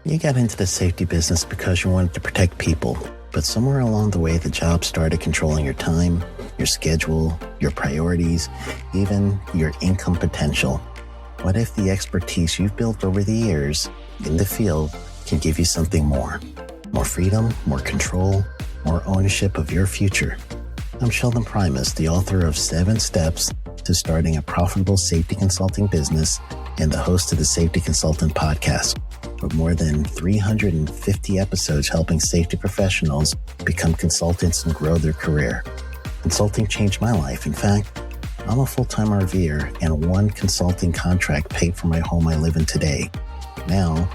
You got into the safety business because you wanted to protect people, but somewhere along the way, the job started controlling your time, your schedule, your priorities, even your income potential. What if the expertise you've built over the years in the field can give you something more? More freedom, more control, more ownership of your future. I'm Sheldon Primus, the author of 7 Steps to Starting a Profitable Safety Consulting Business and the host of the Safety Consultant Podcast, with more than 350 episodes helping safety professionals become consultants and grow their career. Consulting changed my life. In fact, I'm a full-time RVer, and one consulting contract paid for my home I live in today. Now,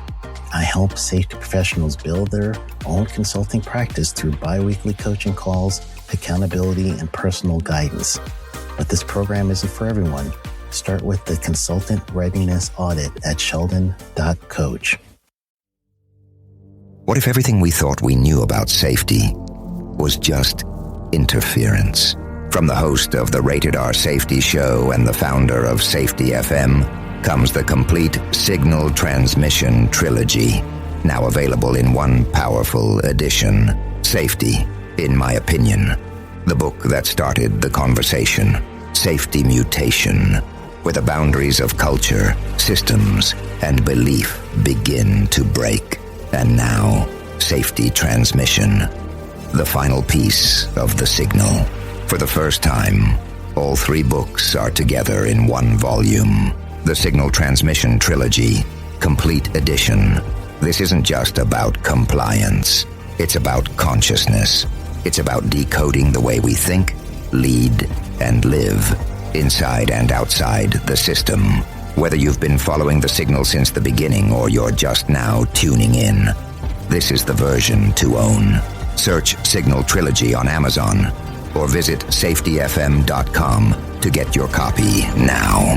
I help safety professionals build their own consulting practice through bi-weekly coaching calls, accountability, and personal guidance. But this program isn't for everyone. Start with the Consultant Readiness Audit at sheldon.coach. What if everything we thought we knew about safety was just interference? From the host of the Rated R Safety Show and the founder of Safety FM comes the complete Signal Transmission Trilogy, now available in one powerful edition. Safety, in my opinion, the book that started the conversation. Safety Mutation, where the boundaries of culture, systems, and belief begin to break. And now, Safety Transmission, the final piece of the signal. For the first time, all 3 books are together in one volume. The Signal Transmission Trilogy, Complete Edition. This isn't just about compliance. It's about consciousness. It's about decoding the way we think, lead, and live, inside and outside the system. Whether you've been following the signal since the beginning or you're just now tuning in, this is the version to own. Search Signal Trilogy on Amazon or visit safetyfm.com to get your copy now.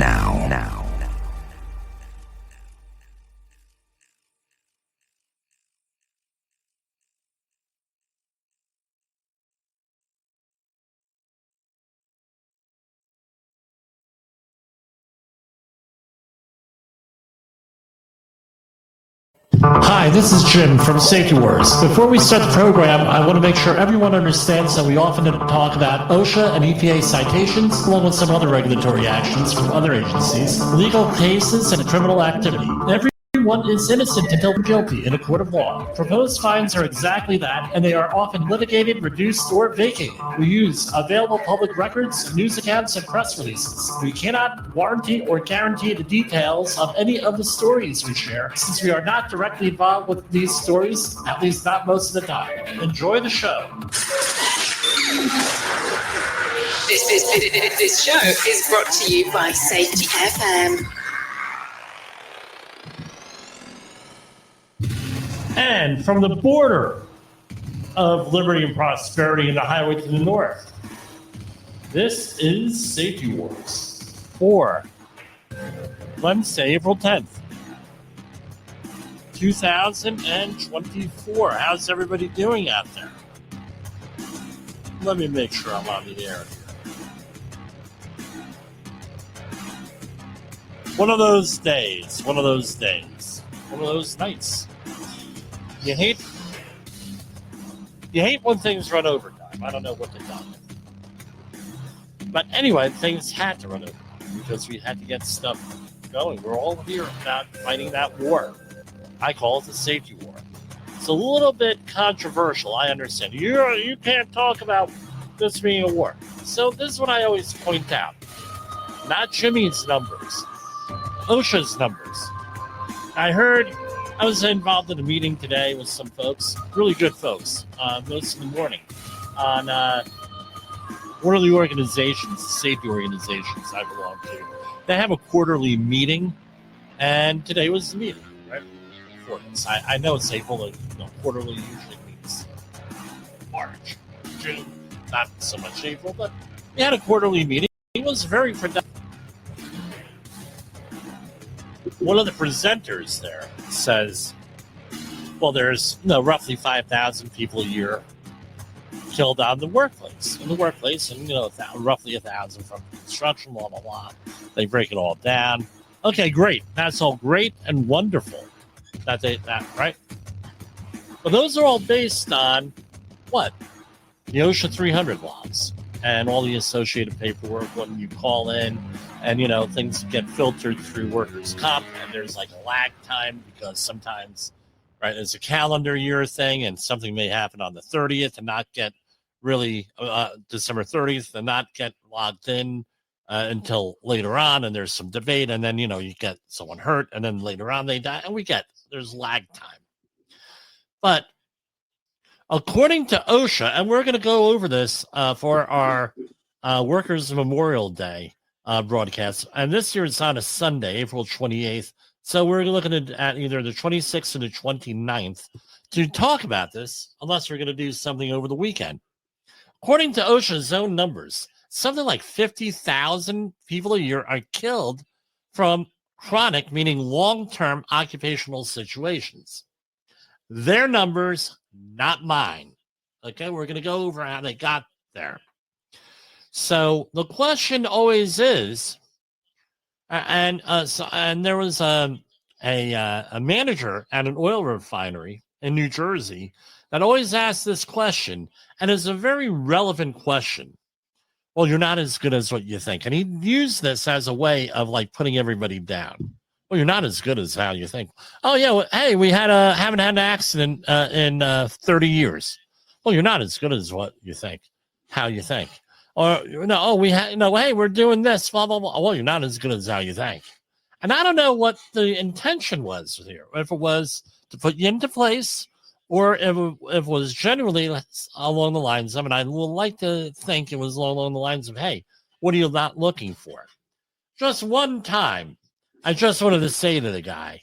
Hi, this is Jim from Safety Wars. Before we start the program, I want to make sure everyone understands that we often talk about OSHA and EPA citations, along with some other regulatory actions from other agencies, legal cases, and criminal activity. Everyone is innocent until guilty in a court of law. Proposed fines are exactly that, and they are often litigated, reduced, or vacated. We use available public records, news accounts, and press releases. We cannot warranty or guarantee the details of any of the stories we share, since we are not directly involved with these stories, at least not most of the time. Enjoy the show. This show is brought to you by Safety FM. And from the border of liberty and prosperity and the highway to the north, this is Safety Wars for Wednesday, April 10th, 2024. How's everybody doing out there? Let me make sure I'm on the air here. One of those days, one of those nights. You hate when things run overtime. I don't know what they've done. But anyway, things had to run over because we had to get stuff going. We're all here about fighting that war. I call it the safety war. It's a little bit controversial, I understand. You can't talk about this being a war. So this is what I always point out. Not Jimmy's numbers. OSHA's numbers. I was involved in a meeting today with some folks, really good folks, most of the morning, on one of the organizations, safety organizations I belong to. They have a quarterly meeting, and today was the meeting, right? For this. I know it's April, quarterly usually means March, June, not so much April, but we had a quarterly meeting. It was very productive. One of the presenters there says, well, there's roughly 5,000 people a year killed in the workplace, and roughly 1,000 from construction, blah, blah. They break it all down. Okay, great. That's all great and wonderful. right? But those are all based on what? The OSHA 300 laws and all the associated paperwork when you call in, and things get filtered through workers' comp, and there's like a lag time because sometimes, right, it's a calendar year thing, and something may happen on the 30th and not get really December 30th and not get logged in until later on, and there's some debate, and then you get someone hurt, and then later on they die, and there's lag time. But according to OSHA, and we're going to go over this for our Workers' Memorial Day broadcast, and this year it's on a Sunday, April 28th, so we're looking at either the 26th or the 29th to talk about this, unless we're going to do something over the weekend. According to OSHA's own numbers, something like 50,000 people a year are killed from chronic, meaning long-term occupational situations. Their numbers, not mine. Okay, we're going to go over how they got there. So the question always is, and there was a manager at an oil refinery in New Jersey that always asks this question, and it's a very relevant question. Well, you're not as good as what you think. And he used this as a way of like putting everybody down. Well, you're not as good as how you think. Oh, yeah. Well, hey, we haven't had an accident in 30 years. Well, you're not as good as what you think, how you think. Or, hey, we're doing this, blah, blah, blah. Well, you're not as good as how you think. And I don't know what the intention was here, if it was to put you into place, or if it was generally along the lines of, and I would like to think it was along the lines of, hey, what are you not looking for? Just one time, I just wanted to say to the guy,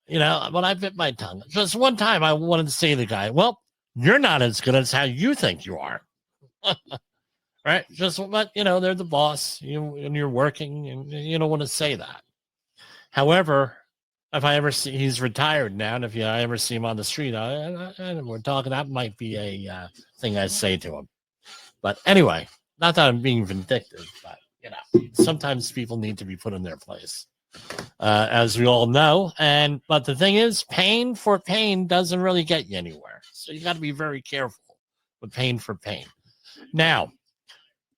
when I bit my tongue, just one time I wanted to say to the guy, well, you're not as good as how you think you are. Right? Just, but, they're the boss, and you're working, and you don't want to say that. However, if I ever see, he's retired now, and if I ever see him on the street, we're talking, that might be a thing I say to him. But anyway, not that I'm being vindictive, but, sometimes people need to be put in their place, as we all know. But the thing is, pain for pain doesn't really get you anywhere. So you got to be very careful with pain for pain. Now,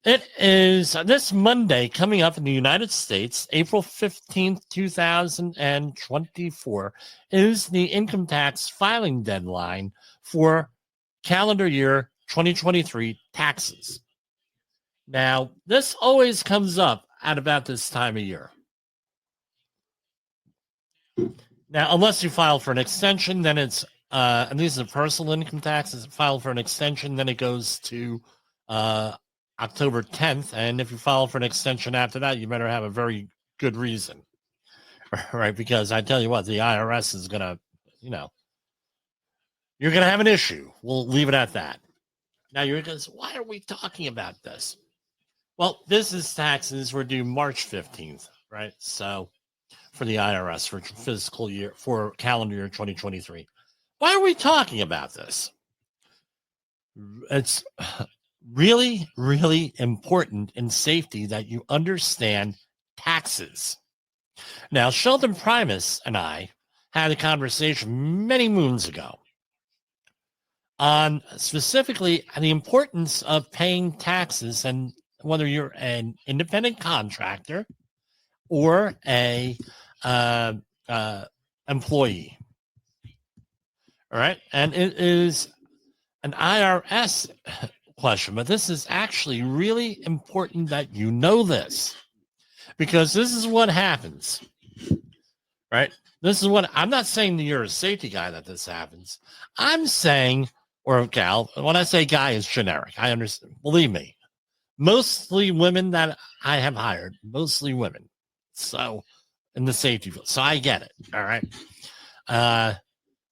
it is this Monday coming up in the United States, April 15th, 2024, is the income tax filing deadline for calendar year 2023 taxes. Now, this always comes up at about this time of year. Now, unless you file for an extension, then it's, and these are personal income taxes, file for an extension, then it goes to October 10th, and if you file for an extension after that, you better have a very good reason, right? Because I tell you what, the IRS is going to, you're going to have an issue. We'll leave it at that. Now you're going to say, why are we talking about this? Well, business taxes were due March 15th, right? So for the IRS for fiscal year, for calendar year 2023. Why are we talking about this? It's really, really important in safety that you understand taxes. Now, Sheldon Primus and I had a conversation many moons ago on specifically the importance of paying taxes, and whether you're an independent contractor or a employee. All right. And it is an IRS question, but this is actually really important that you know this, because this is what happens, right? This is what I'm not saying that you're a safety guy that this happens. I'm saying, or a gal, when I say guy, is generic. I understand. Believe me, mostly women that I have hired, mostly women. So in the safety field. So I get it. All right.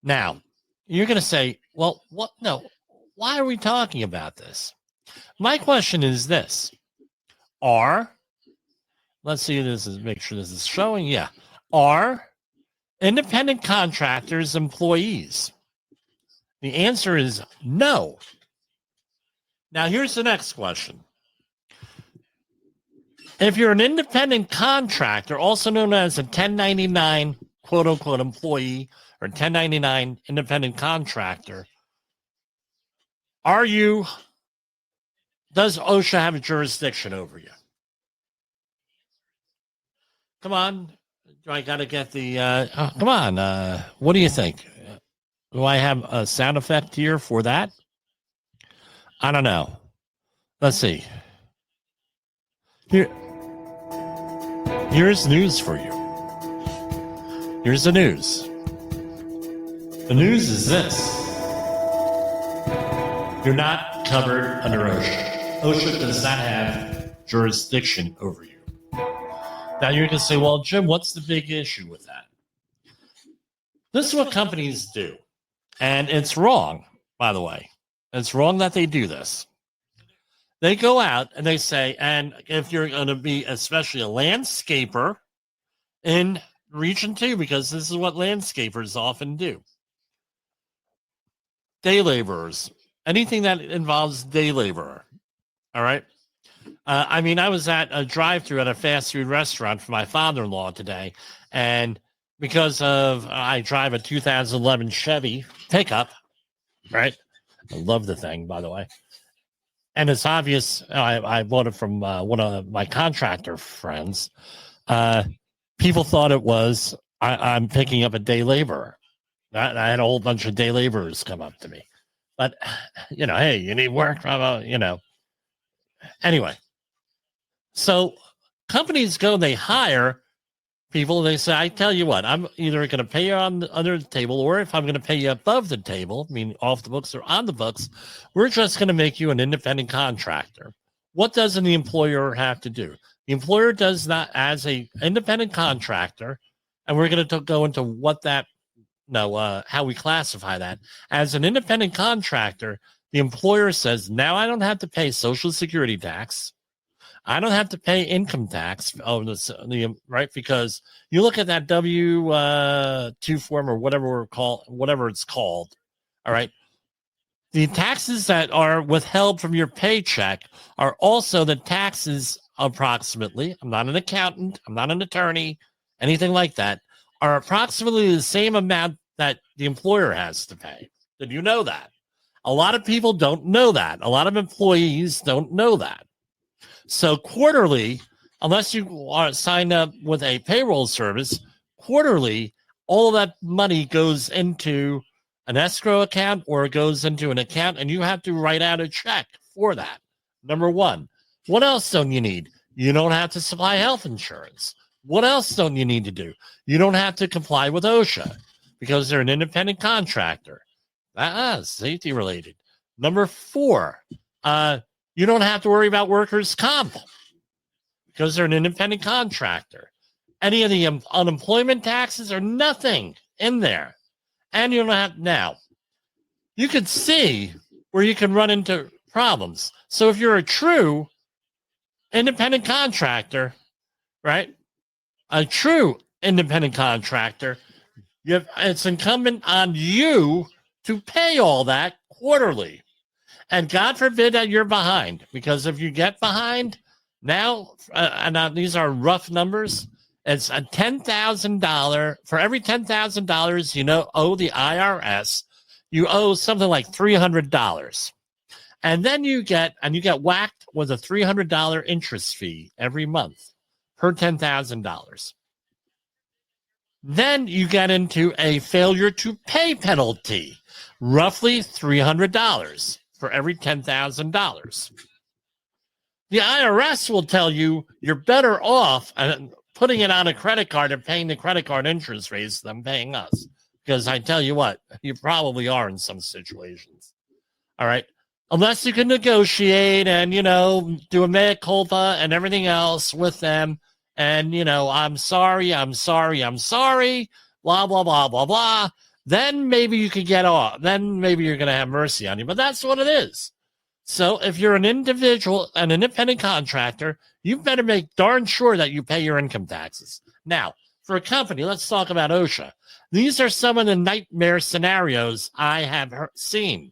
Now you're going to say, well, what? No. Why are we talking about this? My question is this. Let's see, make sure this is showing. Yeah. Are independent contractors employees? The answer is no. Now, here's the next question. If you're an independent contractor, also known as a 1099 quote unquote employee, or 1099 independent contractor, does OSHA have a jurisdiction over you? Come on. I got to get the, come on. What do you think? Do I have a sound effect here for that? I don't know. Let's see. Here's news for you. Here's the news. The news is this. You're not covered under OSHA. OSHA does not have jurisdiction over you. Now you're going to say, well, Jim, what's the big issue with that? This is what companies do. And it's wrong, by the way. It's wrong that they do this. They go out and they say, and if you're going to be especially a landscaper in Region 2, because this is what landscapers often do. Day laborers, anything that involves day laborer, all right? I was at a drive-thru at a fast food restaurant for my father-in-law today, and because I drive a 2011 Chevy pickup, right? I love the thing, by the way. And it's obvious, I bought it from one of my contractor friends. People thought it was, I'm picking up a day laborer. I had a whole bunch of day laborers come up to me. But, hey, you need work, Anyway, so companies go, they hire people, they say, I tell you what, I'm either going to pay you under the table, or if I'm going to pay you above the table, off the books or on the books, we're just going to make you an independent contractor. What does the employer have to do? The employer does not, as an independent contractor, and we're going to go into what that, how we classify that. As an independent contractor, the employer says, now I don't have to pay Social Security tax. I don't have to pay income tax, right? Because you look at that W-2 form or whatever it's called, all right? The taxes that are withheld from your paycheck are also the taxes approximately. I'm not an accountant. I'm not an attorney, anything like that, are approximately the same amount that the employer has to pay. Did you know that? A lot of people don't know that. A lot of employees don't know that. So quarterly, unless you are signed up with a payroll service, quarterly, all of that money goes into an escrow account or it goes into an account, and you have to write out a check for that. Number one. What else don't you need? You don't have to supply health insurance. What else don't you need to do? You don't have to comply with OSHA because they're an independent contractor. Safety related. Number four, you don't have to worry about workers' comp because they're an independent contractor. Any of the unemployment taxes are nothing in there. And you don't have, now, you can see where you can run into problems. So if you're a true independent contractor, right? A true independent contractor, it's incumbent on you to pay all that quarterly. And God forbid that you're behind, because if you get behind now, these are rough numbers, it's a $10,000 for every $10,000 owe the IRS, you owe something like $300. And then you get whacked with a $300 interest fee every month per $10,000. Then you get into a failure to pay penalty, roughly $300 for every $10,000. The IRS will tell you you're better off putting it on a credit card and paying the credit card interest rates than paying us. Because I tell you what, you probably are in some situations. All right. Unless you can negotiate and, do a mea culpa and everything else with them. And, I'm sorry, blah, blah, blah, blah, blah. Then maybe you could get off. Then maybe you're going to have mercy on you. But that's what it is. So if you're an individual, an independent contractor, you better make darn sure that you pay your income taxes. Now, for a company, let's talk about OSHA. These are some of the nightmare scenarios I have seen.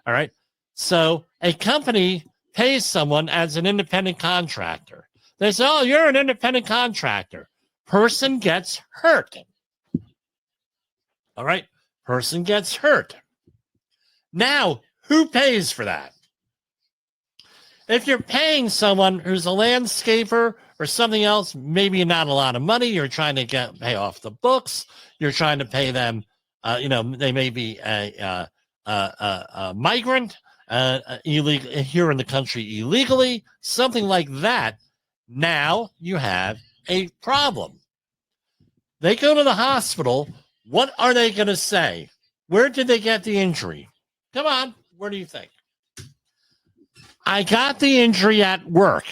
All right. So a company pays someone as an independent contractor. They say, oh, you're an independent contractor. Person gets hurt. All right. Person gets hurt. Now, who pays for that? If you're paying someone who's a landscaper or something else, maybe not a lot of money, you're trying to pay off the books, you're trying to pay them, they may be a migrant illegal here in the country illegally, something like that. Now you have a problem. They go to the hospital. What are they going to say? Where did they get the injury? Come on. Where do you think? I got the injury at work.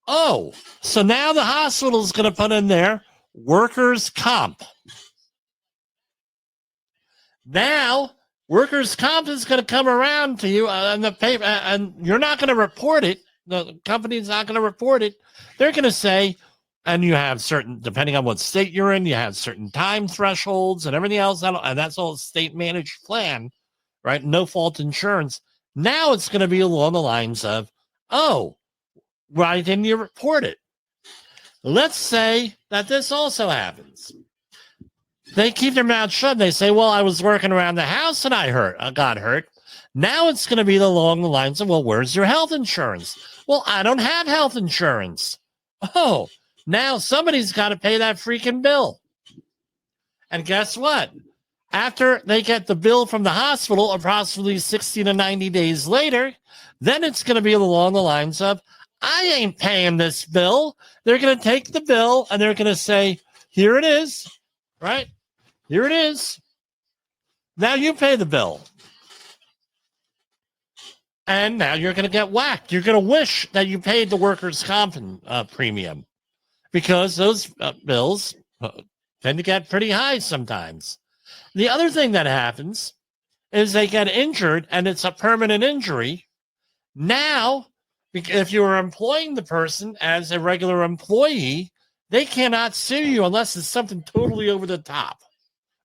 Oh, so now the hospital is going to put in there workers' comp. Now, workers' comp is going to come around to you on the paper, and you're not going to report it. The company's not going to report it. They're going to say, and you have certain, depending on what state you're in, you have certain time thresholds and everything else, and that's all state managed plan, right? No fault insurance. Now it's going to be along the lines of, oh, why didn't you report it? Let's say that this also happens. They keep their mouth shut. They say, well, I was working around the house and I got hurt. Now it's going to be along the lines of, well, where's your health insurance? Well, I don't have health insurance. Oh, now somebody's got to pay that freaking bill. And guess what? After they get the bill from the hospital, approximately 60 to 90 days later, then it's going to be along the lines of, I ain't paying this bill. They're going to take the bill and they're going to say, here it is, right? Here it is. Now you pay the bill. And now you're going to get whacked. You're going to wish that you paid the workers' comp premium because those bills tend to get pretty high sometimes. The other thing that happens is they get injured and it's a permanent injury. Now, if you are employing the person as a regular employee, they cannot sue you unless it's something totally over the top.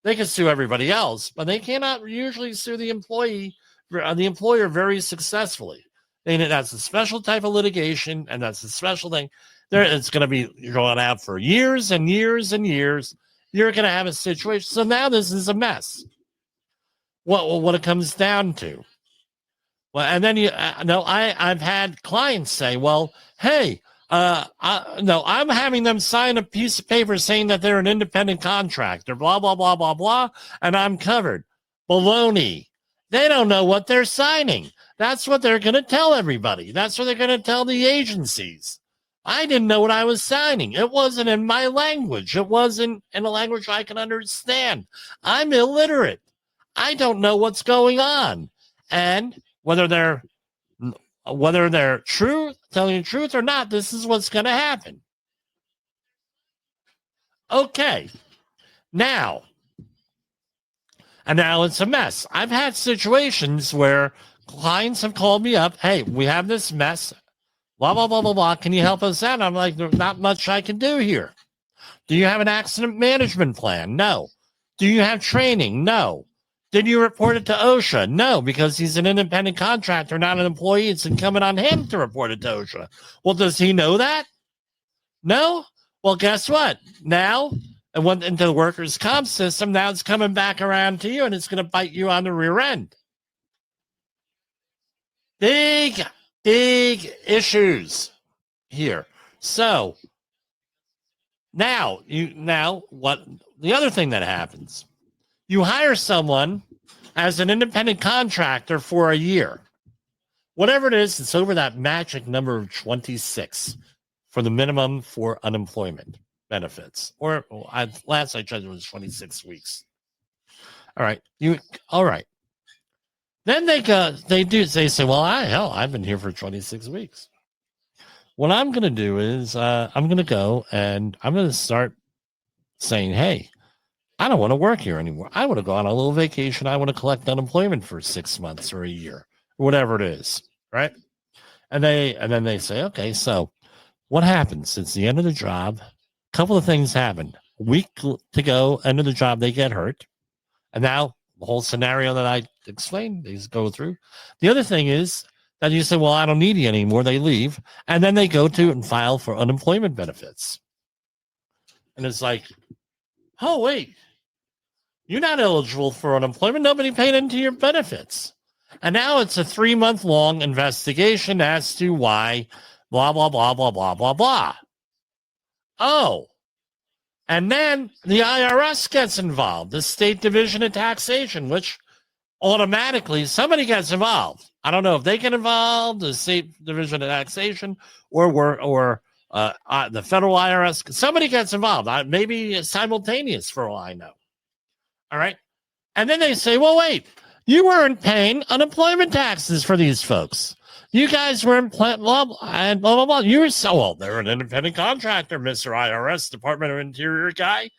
They can sue everybody else, but they cannot usually sue the employer very successfully. That's a special type of litigation, and that's a special thing. It's going to be going out for years and years and years. You're going to have a situation. So now this is a mess. What it comes down to. Well, and then I've had clients say, well, hey, I'm having them sign a piece of paper saying that they're an independent contractor, blah, blah, blah, blah, blah, and I'm covered. Baloney. They don't know what they're signing. That's what they're going to tell everybody. That's what they're going to tell the agencies. I didn't know what I was signing. It wasn't in my language. It wasn't in a language I can understand. I'm illiterate. I don't know what's going on. And whether they're telling the truth or not, this is what's going to happen. Okay. Now it's a mess. I've had situations where clients have called me up. Hey, we have this mess. Blah, blah, blah, blah, blah. Can you help us out? I'm like, there's not much I can do here. Do you have an accident management plan? No. Do you have training? No. Did you report it to OSHA? No, because he's an independent contractor, not an employee. It's incumbent on him to report it to OSHA. Well, does he know that? No? Well, guess what? Now it went into the workers' comp system. Now it's coming back around to you, and it's going to bite you on the rear end. Big issues here. So now what the other thing that happens, you hire someone as an independent contractor for a year. Whatever it is, it's over that magic number of 26 for the minimum for unemployment benefits. Or last I checked, it was 26 weeks. All right. Then they say, well, I've been here for 26 weeks. What I'm going to do is I'm going to go and I'm going to start saying, hey, I don't want to work here anymore. I want to go on a little vacation. I want to collect unemployment for 6 months or a year, or whatever it is, right? And then they say, okay, so what happens? It's the end of the job. A couple of things happen. A week to go, end of the job, they get hurt. And now the whole scenario that I explained, they go through. The other thing is that you say, well, I don't need you anymore. They leave. And then they go to and file for unemployment benefits. And it's like, oh, wait. You're not eligible for unemployment. Nobody paid into your benefits. And now it's a 3-month-long investigation as to why blah, blah, blah, blah, blah, blah, blah. Oh. And then the IRS gets involved, the State Division of Taxation, which automatically somebody gets involved. I don't know if they get involved, the State Division of Taxation, or the federal IRS. Somebody gets involved. Maybe simultaneous for all I know. All right. And then they say, well, wait, you weren't paying unemployment taxes for these folks. You guys were in blah, blah, blah. You were they're an independent contractor, Mr. IRS, Department of Interior guy.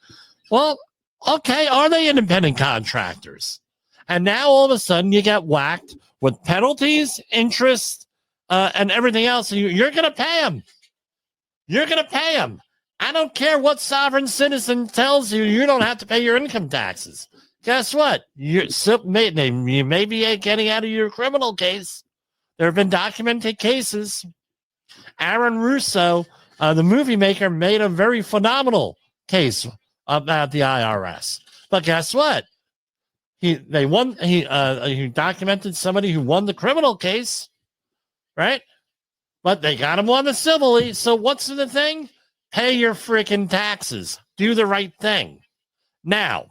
Well, okay, are they independent contractors? And now all of a sudden you get whacked with penalties, interest, and everything else. You're going to pay them. You're going to pay them. I don't care what sovereign citizen tells you, you don't have to pay your income taxes. Guess what? You may be getting out of your criminal case. There have been documented cases. Aaron Russo, the movie maker, made a very phenomenal case about the IRS. But guess what? He documented somebody who won the criminal case, right? But they got him on the civilly. So what's the thing? Pay your freaking taxes. Do the right thing. Now,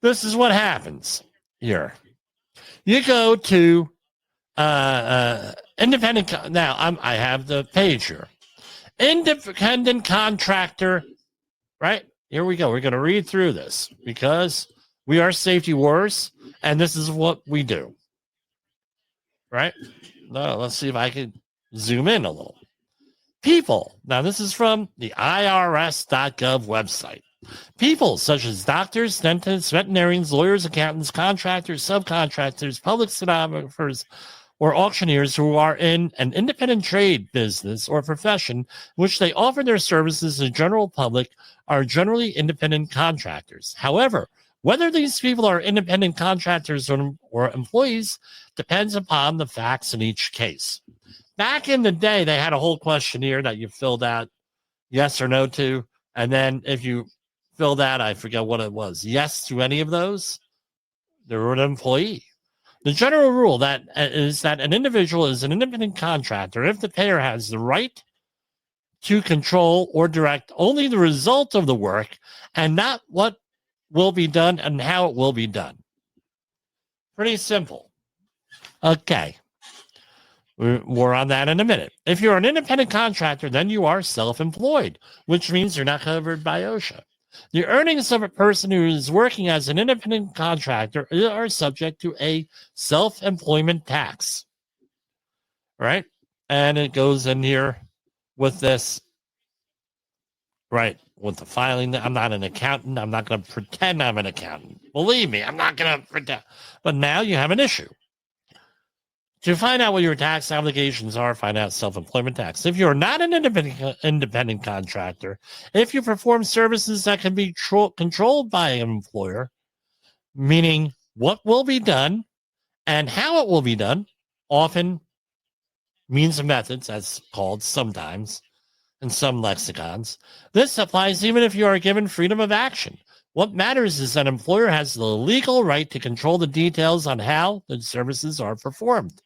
this is what happens here. You go to independent. Now I have the page here. Independent Contractor. Right here we go. We're going to read through this because we are safety warriors, and this is what we do. Right? No, let's see if I can zoom in a little. People. Now this is from the IRS.gov website. People such as doctors, dentists, veterinarians, lawyers, accountants, contractors, subcontractors, public stenographers, or auctioneers who are in an independent trade business or profession in which they offer their services to the general public are generally independent contractors. However, whether these people are independent contractors or employees depends upon the facts in each case. Back in the day, they had a whole questionnaire that you filled out yes or no to, and then if you filled out, I forget what it was, yes to any of those, they were an employee. The general rule that is that an individual is an independent contractor if the payer has the right to control or direct only the result of the work and not what will be done and how it will be done. Pretty simple. Okay. More on that in a minute. If you're an independent contractor, then you are self-employed, which means you're not covered by OSHA. The earnings of a person who is working as an independent contractor are subject to a self-employment tax. Right? And it goes in here with this, right, with the filing. I'm not an accountant. I'm not going to pretend I'm an accountant. Believe me, I'm not going to pretend. But now you have an issue. To find out what your tax obligations are, find out self-employment tax. If you're not an independent contractor, if you perform services that can be controlled by an employer, meaning what will be done and how it will be done, often means and methods, as called sometimes in some lexicons. This applies even if you are given freedom of action. What matters is that an employer has the legal right to control the details on how the services are performed.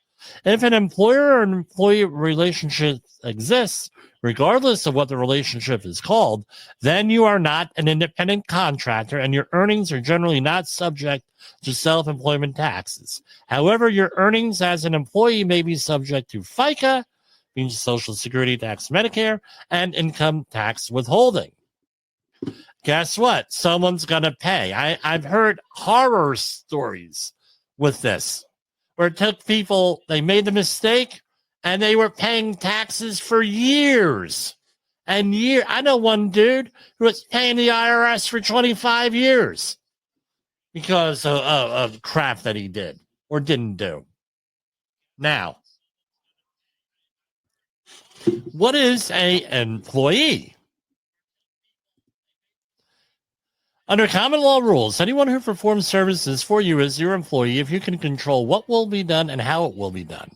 If an employer or an employee relationship exists, regardless of what the relationship is called, then you are not an independent contractor and your earnings are generally not subject to self-employment taxes. However, your earnings as an employee may be subject to FICA, means Social Security tax, Medicare, and income tax withholding. Guess what? Someone's going to pay. I've heard horror stories with this, where it took people, they made the mistake, and they were paying taxes for years and years. I know one dude who was paying the IRS for 25 years because of crap that he did or didn't do. Now, what is an employee? Under common law rules, anyone who performs services for you is your employee if you can control what will be done and how it will be done.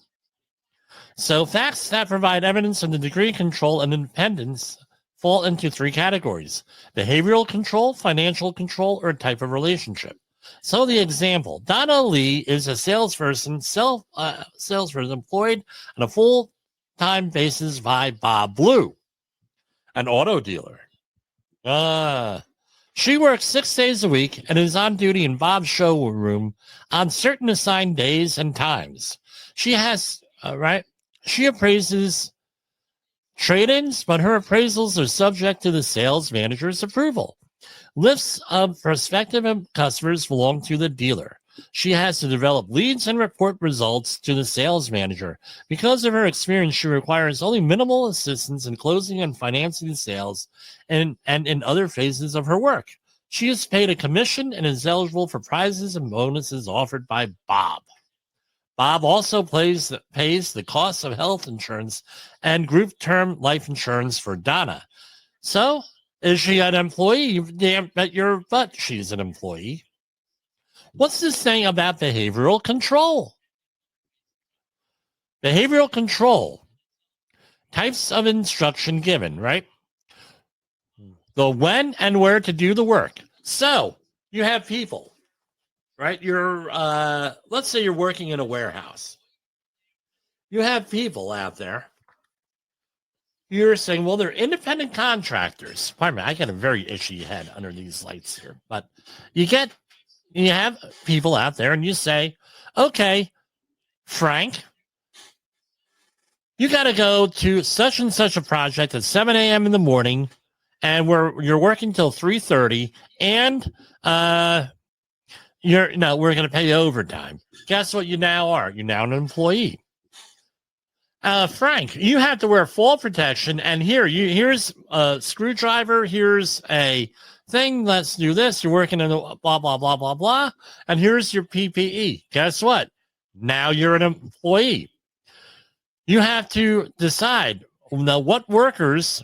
So facts that provide evidence of the degree of control and independence fall into three categories: behavioral control, financial control, or type of relationship. So the example, Donna Lee is a salesperson employed on a full-time basis by Bob Blue, an auto dealer. She works 6 days a week and is on duty in Bob's showroom on certain assigned days and times. She has, she appraises trade-ins, but her appraisals are subject to the sales manager's approval. Lists of prospective customers belong to the dealer. She has to develop leads and report results to the sales manager. Because of her experience, she requires only minimal assistance in closing and financing the sales and in other phases of her work. She is paid a commission and is eligible for prizes and bonuses offered by Bob. Bob also pays the cost of health insurance and group term life insurance for Donna. So, is she an employee? You damn bet your butt she's an employee. What's this thing about behavioral control? Behavioral control. Types of instruction given, right? The when and where to do the work. So, you have people, right? Let's say you're working in a warehouse. You have people out there. You're saying, well, they're independent contractors. Pardon me, I got a very itchy head under these lights here. But you have people out there and you say, okay, Frank, you got to go to such and such a project at 7 a.m. in the morning, and you're working till 3:30, and we're going to pay you overtime. Guess what you now are? You're now an employee. Frank, you have to wear fall protection, and here's a screwdriver, here's a thing, let's do this. You're working in a blah, blah, blah, blah, blah, and here's your PPE. Guess what? Now you're an employee. You have to decide what workers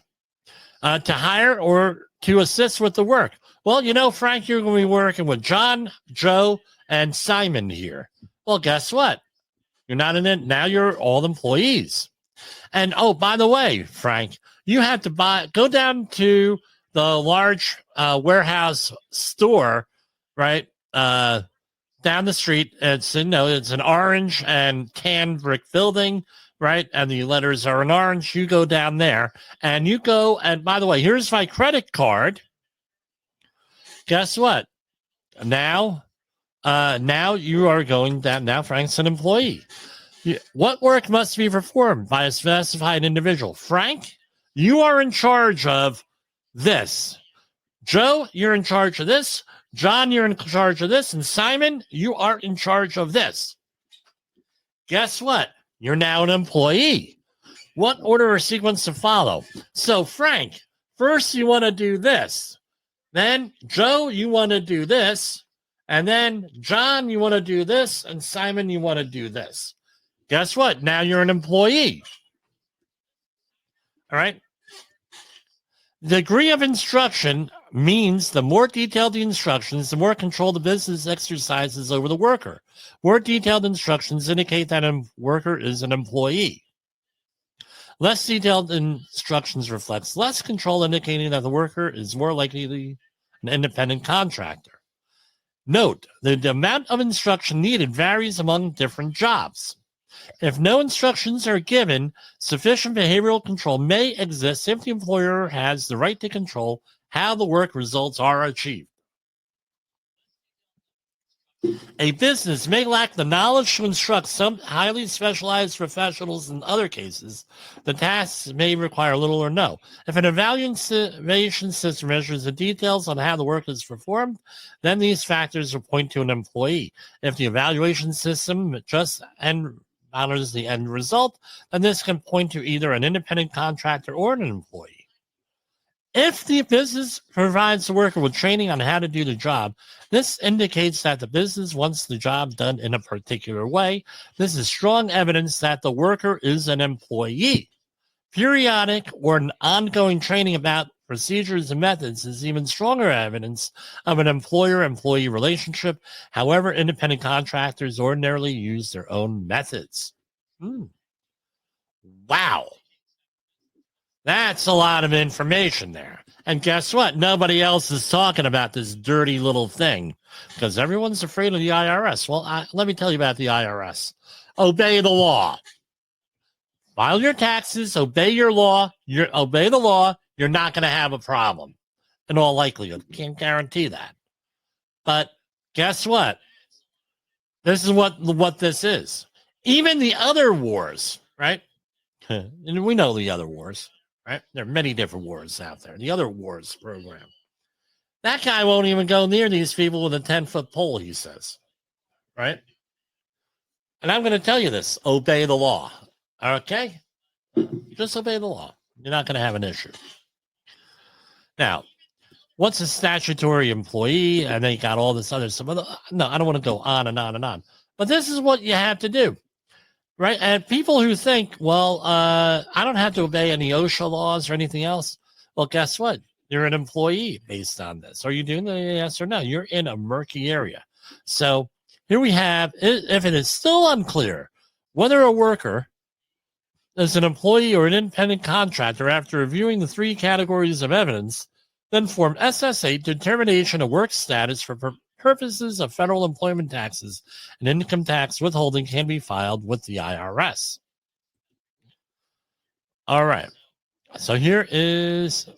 to hire or to assist with the work. Well, Frank, you're going to be working with John, Joe, and Simon here. Well, guess what? You're not in it. Now you're all employees. And, oh, by the way, Frank, you have to go down to the large warehouse store, right? Down the street. It's an orange and tan brick building, right? And the letters are in orange. You go down there and you go. And by the way, here's my credit card. Guess what? Now you are going down. Now Frank's an employee. What work must be performed by a specified individual? Frank, you are in charge of this. Joe, you're in charge of this. John, you're in charge of this. And Simon, you are in charge of this. Guess what? You're now an employee. What order or sequence to follow? So, Frank, first you want to do this. Then, Joe, you want to do this. And then, John, you want to do this. And Simon, you want to do this. Guess what? Now you're an employee. All right. The degree of instruction means the more detailed the instructions, the more control the business exercises over the worker. More detailed instructions indicate that a worker is an employee. Less detailed instructions reflects less control, indicating that the worker is more likely to be an independent contractor. Note, the amount of instruction needed varies among different jobs. If no instructions are given, sufficient behavioral control may exist if the employer has the right to control how the work results are achieved. A business may lack the knowledge to instruct some highly specialized professionals. In other cases, the tasks may require little or no. If an evaluation system measures the details on how the work is performed, then these factors will point to an employee. If the evaluation system just honors the end result, then this can point to either an independent contractor or an employee. If the business provides the worker with training on how to do the job, this indicates that the business wants the job done in a particular way. This is strong evidence that the worker is an employee. Periodic or an ongoing training about procedures and methods is even stronger evidence of an employer-employee relationship. However, independent contractors ordinarily use their own methods. Wow. That's a lot of information there. And guess what? Nobody else is talking about this dirty little thing because everyone's afraid of the IRS. Well, let me tell you about the IRS. Obey the law. File your taxes, obey your law. Obey the law. You're not going to have a problem. In all likelihood. Can't guarantee that. But guess what? This is what this is. Even the other wars, right? And we know the other wars. Right? There are many different wars out there. The other wars program. That guy won't even go near these people with a 10-foot pole, he says. Right? And I'm going to tell you this. Obey the law. Okay? Just obey the law. You're not going to have an issue. Now, what's a statutory employee? And they got all this other stuff. No, I don't want to go on and on and on. But this is what you have to do. Right. And people who think, well, I don't have to obey any OSHA laws or anything else. Well, guess what? You're an employee based on this. Are you doing the yes or no? You're in a murky area. So here we have, if it is still unclear whether a worker is an employee or an independent contractor after reviewing the 3 categories of evidence, then form SS8 determination of work status for purposes of federal employment taxes and income tax withholding can be filed with the IRS. All right. So here is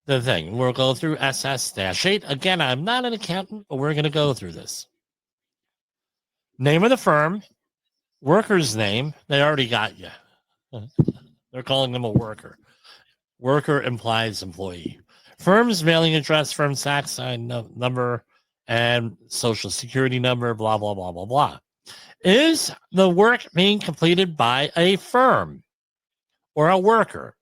the thing. We'll go through SS-8. Again, I'm not an accountant, but we're going to go through this. Name of the firm, worker's name. They already got you. They're calling them a worker. Worker implies employee. Firm's mailing address, firm's tax sign number, and social security number, blah, blah, blah, blah, blah. Is the work being completed by a firm or a worker?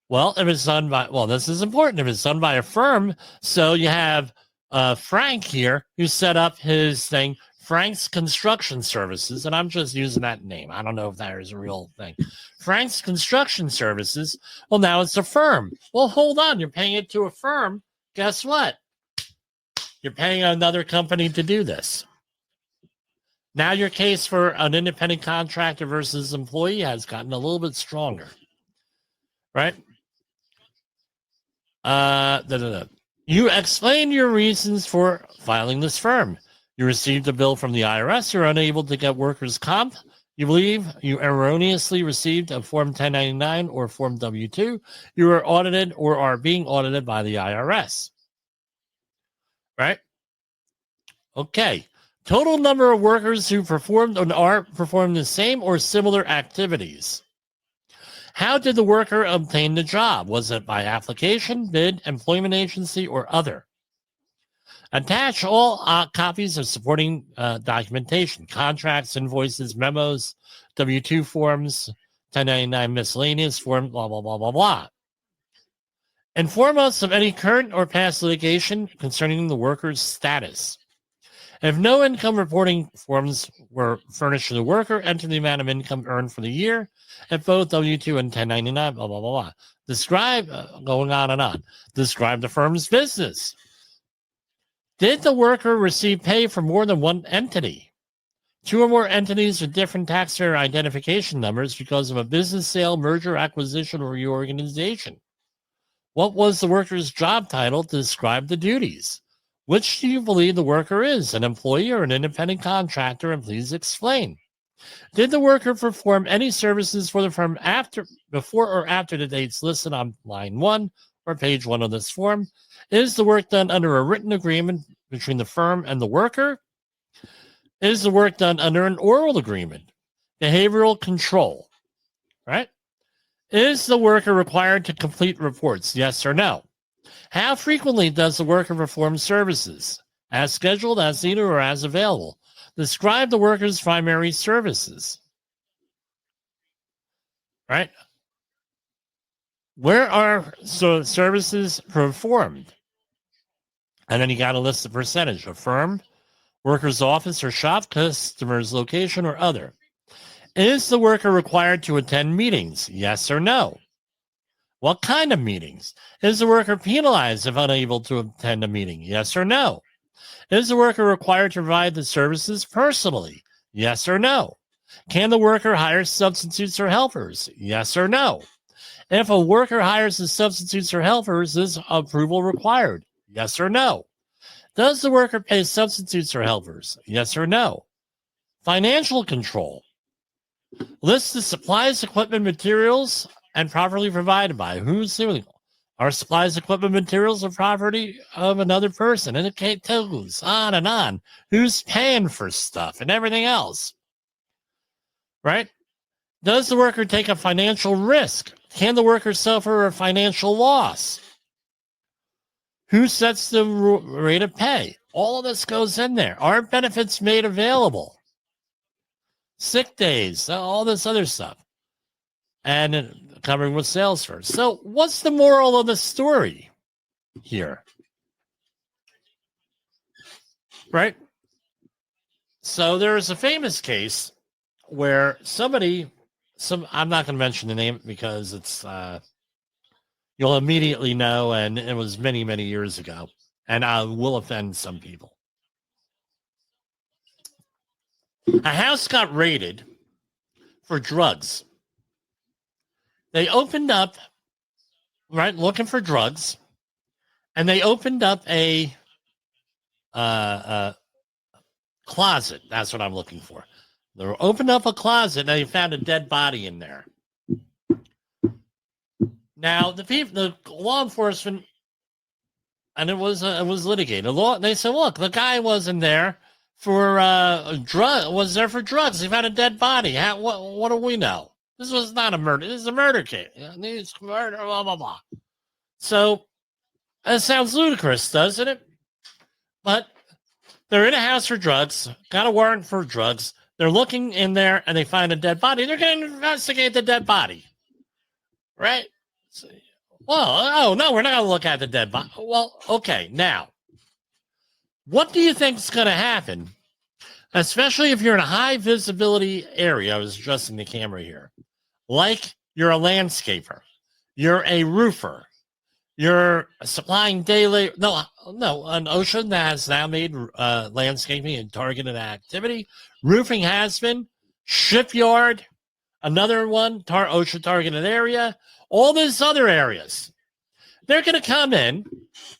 Well, if it's done by, this is important. If it's done by a firm, so you have Frank here who set up his thing, Frank's Construction Services, and I'm just using that name. I don't know if that is a real thing. Frank's Construction Services. Well, now it's a firm. Well, hold on. You're paying it to a firm. Guess what? You're paying another company to do this. Now your case for an independent contractor versus employee has gotten a little bit stronger. Right? You explain your reasons for filing this firm. You received a bill from the IRS. You're unable to get workers' comp. You believe you erroneously received a Form 1099 or Form W-2. You were audited or are being audited by the IRS. Right? Okay. Total number of workers who performed or are performing the same or similar activities. How did the worker obtain the job? Was it by application, bid, employment agency, or other? Attach all copies of supporting documentation, contracts, invoices, memos, W-2 forms, 1099 miscellaneous form, blah, blah, blah, blah, blah. Inform us of any current or past litigation concerning the worker's status. If no income reporting forms were furnished to the worker, enter the amount of income earned for the year. If both W-2 and 1099, blah, blah, blah, blah. Describe, going on and on. Describe the firm's business. Did the worker receive pay from more than one entity? 2 or more entities with different taxpayer identification numbers because of a business sale, merger, acquisition, or reorganization. What was the worker's job title to describe the duties? Which do you believe the worker is, an employee or an independent contractor? And please explain. Did the worker perform any services for the firm before or after the dates listed on line 1 or page 1 of this form? Is the work done under a written agreement between the firm and the worker? Is the work done under an oral agreement? Behavioral control, right? Is the worker required to complete reports? Yes or no? How frequently does the worker perform services? As scheduled, as needed, or as available? Describe the worker's primary services. Right? Where are services performed? And then you got to list the percentage of firm, worker's office or shop, customer's location, or other. Is the worker required to attend meetings? Yes or no? What kind of meetings? Is the worker penalized if unable to attend a meeting? Yes or no? Is the worker required to provide the services personally? Yes or no? Can the worker hire substitutes or helpers? Yes or no? If a worker hires the substitutes or helpers, is approval required? Yes or no? Does the worker pay substitutes or helpers? Yes or no? Financial control. List the supplies, equipment, materials, and properly provided by. Who's doing it? Are supplies, equipment, materials, or property of another person? And it goes on and on. Who's paying for stuff and everything else? Right? Does the worker take a financial risk? Can the worker suffer a financial loss? Who sets the rate of pay? All of this goes in there. Are benefits made available? Sick days, all this other stuff. And covering with sales first. So what's the moral of the story here? Right? So there's a famous case where I'm not going to mention the name because it's, you'll immediately know, and it was many, many years ago, and I will offend some people. A house got raided for drugs. They opened up, right, looking for drugs, and they opened up a closet. That's what I'm looking for. They opened up a closet, and they found a dead body in there. Now, the law enforcement, and it was litigated. They said, look, the guy wasn't there for was there for drugs. He found a dead body. What do we know? This was not a murder. This is a murder case. This murder, blah, blah, blah. So it sounds ludicrous, doesn't it? But they're in a house for drugs, got a warrant for drugs. They're looking in there, and they find a dead body. They're going to investigate the dead body. Right? Well, no, we're not going to look at the dead body. Well, okay, now, what do you think is going to happen, especially if you're in a high visibility area? I was adjusting the camera here. Like you're a landscaper, you're a roofer, you're supplying daily. No, an ocean that has now made landscaping and targeted activity. Roofing has been. Shipyard, another one, OSHA targeted area. All these other areas. They're going to come in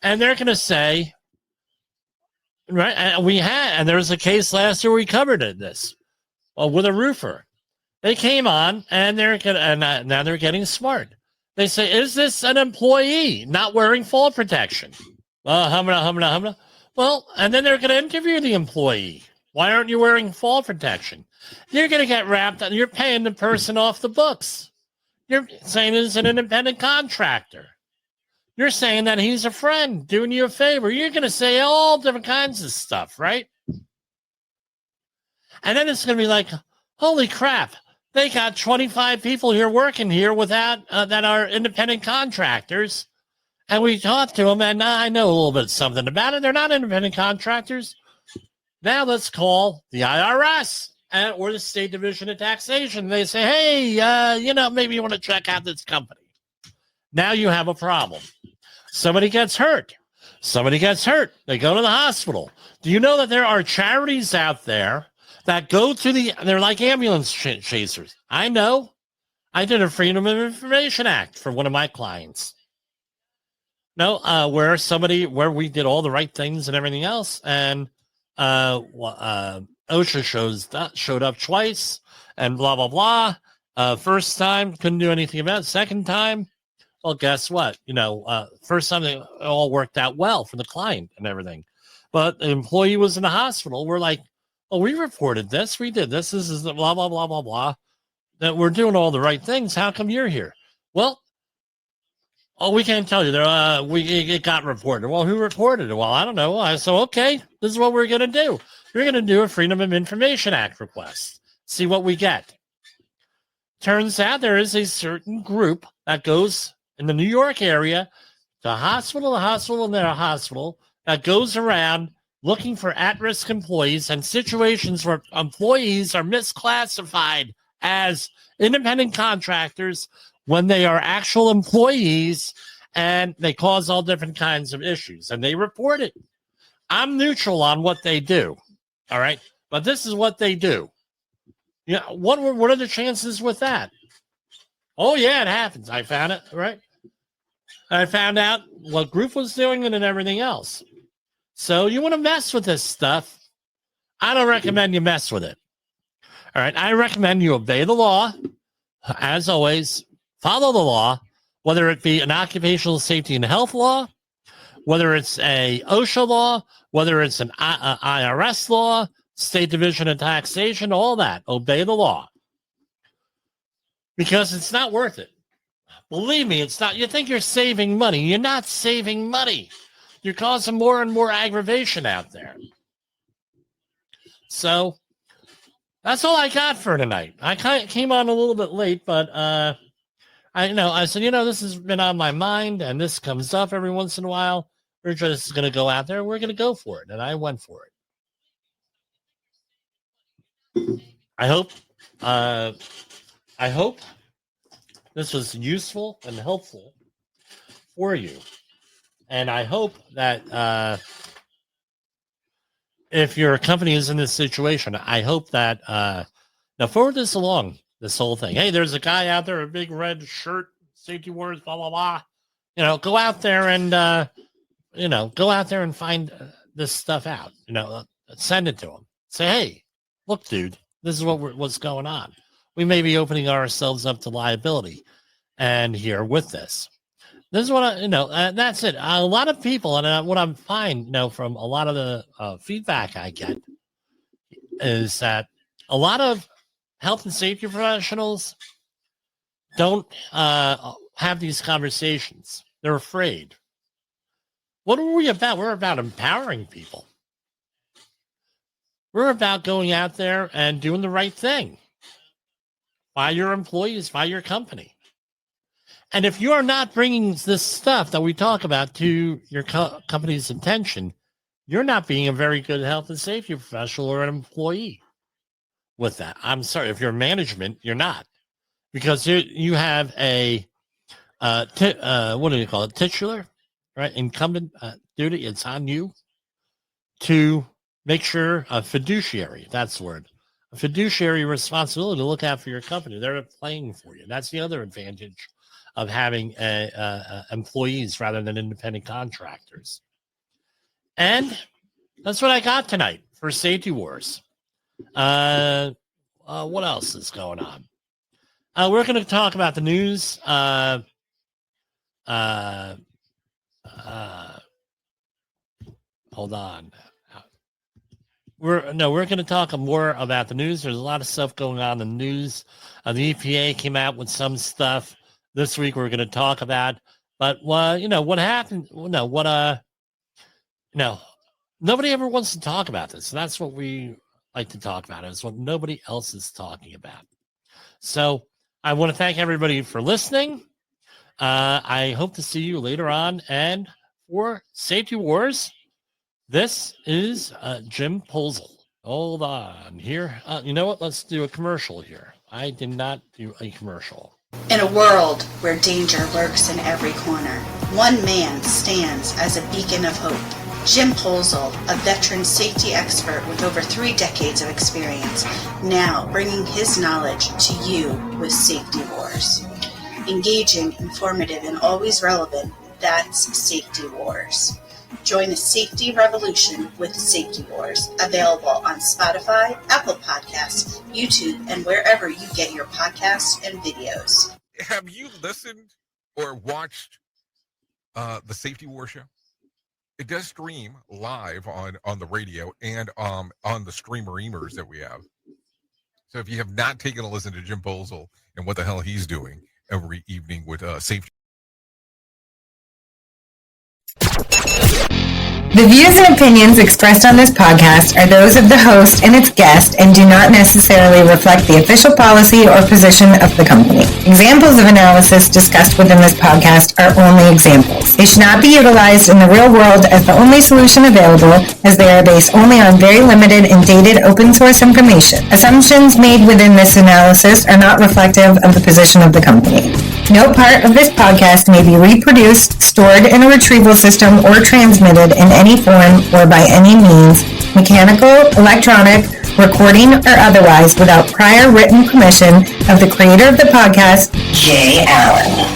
and they're going to say, right, and there was a case last year we covered this with a roofer. They came on and now they're getting smart. They say, is this an employee not wearing fall protection? Well, and then they're going to interview the employee. Why aren't you wearing fall protection? You're going to get wrapped up. You're paying the person off the books. You're saying he's an independent contractor. You're saying that he's a friend doing you a favor. You're going to say all different kinds of stuff, right? And then it's going to be like, holy crap, they got 25 people here working here without that are independent contractors. And we talked to them, and I know a little bit something about it. They're not independent contractors. Now let's call the IRS or the State Division of Taxation. They say, hey, maybe you want to check out this company. Now you have a problem. Somebody gets hurt. They go to the hospital. Do you know that there are charities out there that go to they're like ambulance chasers? I know. I did a Freedom of Information Act for one of my clients. No, where we did all the right things and everything else. And OSHA showed up twice and blah, blah, blah. First time, couldn't do anything about it. Second time, well, guess what? First time it all worked out well for the client and everything. But the employee was in the hospital. We're like, oh, we reported this. We did this. This is the blah, blah, blah, blah, blah. That we're doing all the right things. How come you're here? Well, we can't tell you. It got reported. Well, who reported it? Well, I don't know. So, okay, this is what we're going to do. We're going to do a Freedom of Information Act request. See what we get. Turns out there is a certain group that goes in the New York area to hospital, and then a hospital that goes around looking for at-risk employees and situations where employees are misclassified as independent contractors when they are actual employees, and they cause all different kinds of issues, and they report it. I'm neutral on what they do, all right? But this is what they do. Yeah, what are the chances with that? Oh, yeah, it happens. I found it, right? I found out what group was doing it and everything else. So you want to mess with this stuff, I don't recommend you mess with it. All right, I recommend you obey the law. As always, follow the law, whether it be an occupational safety and health law, whether it's a OSHA law, whether it's an IRS law, State Division of Taxation, all that. Obey the law. Because it's not worth it. Believe me, it's not. You think you're saving money. You're not saving money. You're causing more and more aggravation out there. So that's all I got for tonight. I came on a little bit late, but I said, this has been on my mind, and this comes up every once in a while. We're just going to go out there. We're going to go for it, and I went for it. I hope this was useful and helpful for you, and I hope that if your company is in this situation, I hope that now forward this along, this whole thing. Hey, there's a guy out there, a big red shirt, safety words, blah blah blah. Go out there and find this stuff out. Send it to him. Say, hey, look, dude, this is what's going on. We may be opening ourselves up to liability, and here with this. This is what that's it. A lot of people, and what I'm finding, from a lot of the feedback I get, is that a lot of health and safety professionals don't have these conversations. They're afraid. What are we about? We're about empowering people. We're about going out there and doing the right thing by your employees, by your company. And if you are not bringing this stuff that we talk about to your company's attention, you're not being a very good health and safety professional or an employee with that. I'm sorry. If you're management, you're not. Because you have a, what do you call it? Titular, right? Incumbent duty. It's on you to make sure a fiduciary, that's the word, a fiduciary responsibility to look out for your company. They're playing for you. That's the other advantage of having employees rather than independent contractors. And that's what I got tonight for Safety Wars. What else is going on? We're going to talk about the news. Hold on. We're going to talk more about the news. There's a lot of stuff going on in the news. The EPA came out with some stuff this week we're going to talk about. But, what happened? Nobody ever wants to talk about this. And that's what we like to talk about. It's what nobody else is talking about. So I want to thank everybody for listening. I hope to see you later on. And for Safety Wars, this is Jim Posel. Hold on here. You know what? Let's do a commercial here. I did not do a commercial. In a world where danger lurks in every corner, one man stands as a beacon of hope. Jim Posel, a veteran safety expert with over 3 decades of experience, now bringing his knowledge to you with Safety Wars. Engaging, informative, and always relevant, that's Safety Wars. Join the safety revolution with Safety Wars, available on Spotify, Apple Podcasts, YouTube, and wherever you get your podcasts and videos. Have you listened or watched the Safety Wars show? It does stream live on the radio and on the streamer-emers that we have. So if you have not taken a listen to Jim Posel and what the hell he's doing every evening with Safety. The views and opinions expressed on this podcast are those of the host and its guest and do not necessarily reflect the official policy or position of the company. Examples of analysis discussed within this podcast are only examples. They should not be utilized in the real world as the only solution available, as they are based only on very limited and dated open source information. Assumptions made within this analysis are not reflective of the position of the company. No part of this podcast may be reproduced, stored in a retrieval system, or transmitted in any form or by any means, mechanical, electronic, recording or otherwise, without prior written permission of the creator of the podcast, Jay Allen.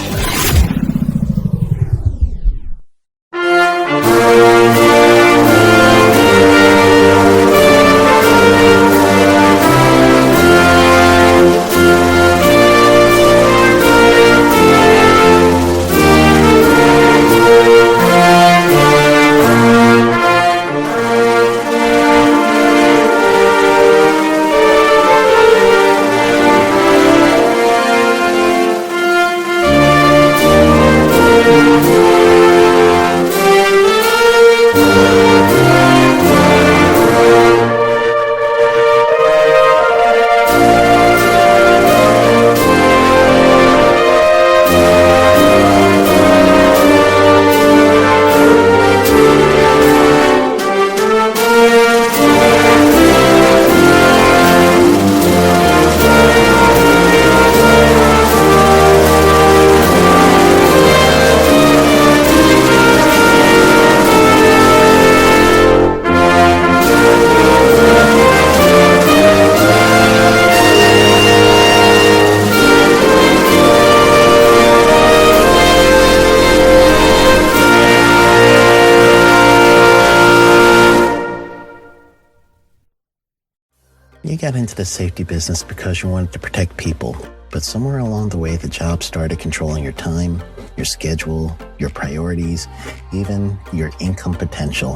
You got into the safety business because you wanted to protect people, but somewhere along the way, the job started controlling your time, your schedule, your priorities, even your income potential.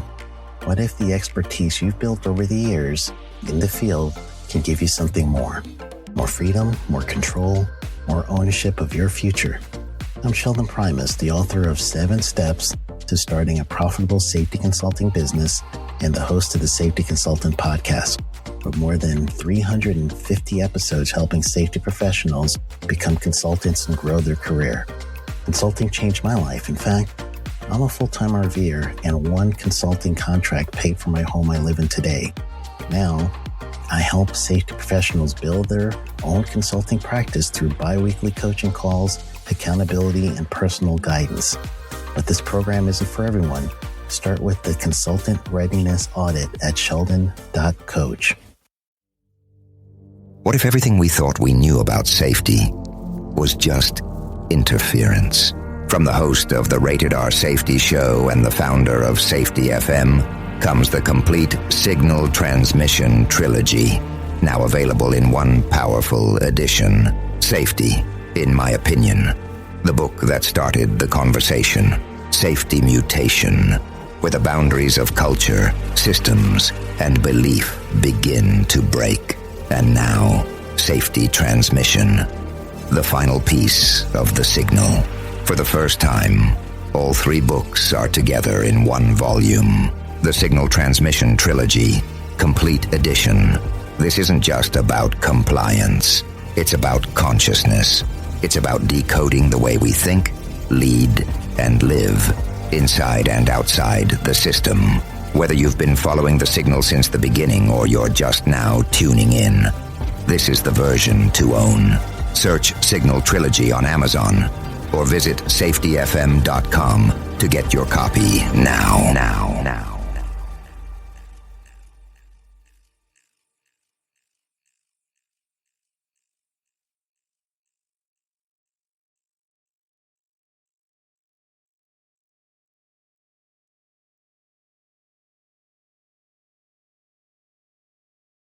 What if the expertise you've built over the years in the field can give you something more? More freedom, more control, more ownership of your future. I'm Sheldon Primus, the author of 7 Steps to Starting a Profitable Safety Consulting Business and the host of the Safety Consultant Podcast, with more than 350 episodes helping safety professionals become consultants and grow their career. Consulting changed my life. In fact, I'm a full-time RVer, and one consulting contract paid for my home I live in today. Now, I help safety professionals build their own consulting practice through bi-weekly coaching calls, accountability, and personal guidance. But this program isn't for everyone. Start with the Consultant Readiness Audit at sheldon.coach. What if everything we thought we knew about safety was just interference? From the host of the Rated R Safety Show and the founder of Safety FM comes the complete Signal Transmission Trilogy, now available in one powerful edition. Safety, in my opinion, the book that started the conversation. Safety Mutation, where the boundaries of culture, systems, and belief begin to break. And now, Safety Transmission, the final piece of the signal. For the first time, all 3 books are together in one volume. The Signal Transmission Trilogy, Complete Edition. This isn't just about compliance. It's about consciousness. It's about decoding the way we think, lead, and live, inside and outside the system. Whether you've been following the signal since the beginning or you're just now tuning in, this is the version to own. Search Signal Trilogy on Amazon or visit safetyfm.com to get your copy now.